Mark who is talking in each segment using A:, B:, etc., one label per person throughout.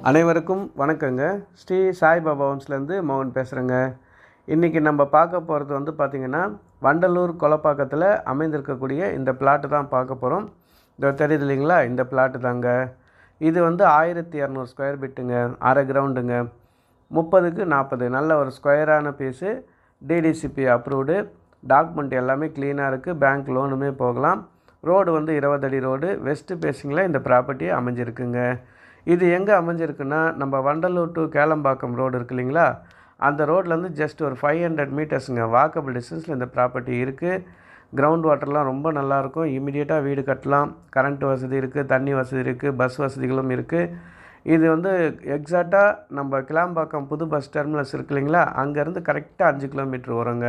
A: அனைவருக்கும் வணக்கங்க. ஸ்ரீ சாய்பாபா ஹோம்ஸ்லேருந்து மோகன் பேசுகிறேங்க. இன்றைக்கி நம்ம பார்க்க போகிறது பார்த்திங்கன்னா, வண்டலூர் கொலப்பாக்கத்தில் அமைந்திருக்கக்கூடிய இந்த பிளாட்டு தான் பார்க்க போகிறோம். இந்த தெரியுது இல்லைங்களா, இந்த பிளாட்டு தாங்க. இது 1200 ஸ்கொயர் பிட்டுங்க, அரை கிரவுண்டுங்க, 30க்கு 40 நல்ல ஒரு ஸ்கொயரான பீஸு. டிடிசிபி அப்ரூவ்டு, டாக்குமெண்ட் எல்லாமே க்ளீனாக இருக்குது. பேங்க் லோனுமே போகலாம். ரோடு 20 அடி ரோடு, வெஸ்ட் பேசிங்கில் இந்த ப்ராப்பர்ட்டி அமைஞ்சிருக்குங்க. இது எங்கே அமைஞ்சிருக்குன்னா, நம்ம வண்டலூர் டு கேளம்பாக்கம் ரோடு இருக்கு இல்லைங்களா, அந்த ரோட்லேருந்து ஜஸ்ட் ஒரு 500 மீட்டர்ஸுங்க, வாக்கபிள் டிஸ்டன்ஸில் இந்த ப்ராப்பர்ட்டி இருக்குது. கிரவுண்ட் வாட்டர்லாம் ரொம்ப நல்லாயிருக்கும். இமீடியட்டாக வீடு கட்டலாம். கரண்ட் வசதி இருக்குது, தண்ணி வசதி இருக்குது, பஸ் வசதிகளும் இருக்குது. இது எக்ஸாக்டாக நம்ம கிளாம்பாக்கம் புது பஸ் டெர்மினஸ் இருக்கு இல்லைங்களா, அங்கேருந்து கரெக்டாக 5 கிலோமீட்டர் வருங்க.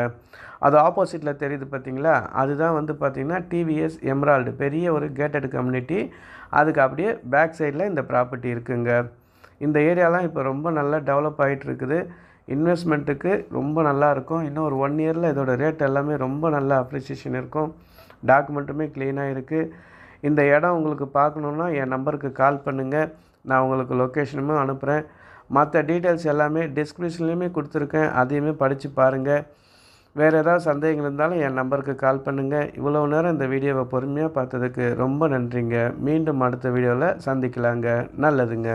A: அது ஆப்போசிட்டில் தெரியுது பார்த்தீங்களா, அதுதான் பார்த்திங்கன்னா டிவிஎஸ் எம்ரால்டு, பெரிய ஒரு கேட்டட் கம்யூனிட்டி. அதுக்கு அப்படியே பேக் சைடில் இந்த ப்ராப்பர்ட்டி இருக்குங்க. இந்த ஏரியாலாம் இப்போ ரொம்ப நல்லா டெவலப் ஆகிட்டு இருக்குது. இன்வெஸ்ட்மெண்ட்டுக்கு ரொம்ப நல்லாயிருக்கும். இன்னும் ஒரு 1 இயரில் இதோட ரேட் எல்லாமே ரொம்ப நல்ல அப்ரிசியேஷன் இருக்கும். டாக்குமெண்ட்டுமே க்ளீனாக இருக்குது. இந்த இடம் உங்களுக்கு பார்க்கணுன்னா என் நம்பருக்கு கால் பண்ணுங்கள். நான் உங்களுக்கு லொக்கேஷனுமே அனுப்புகிறேன். மற்ற டீட்டெயில்ஸ் எல்லாமே டிஸ்கிரிப்ஷன்லேயுமே கொடுத்துருக்கேன், அதையுமே படித்து பாருங்கள். வேறு ஏதாவது சந்தேகங்கள் இருந்தாலும் என் நம்பருக்கு கால் பண்ணுங்கள். இவ்வளோ நேரம் இந்த வீடியோவை பொறுமையாக பார்த்ததுக்கு ரொம்ப நன்றிங்க. மீண்டும் அடுத்த வீடியோவில் சந்திக்கலாங்க. நல்லதுங்க.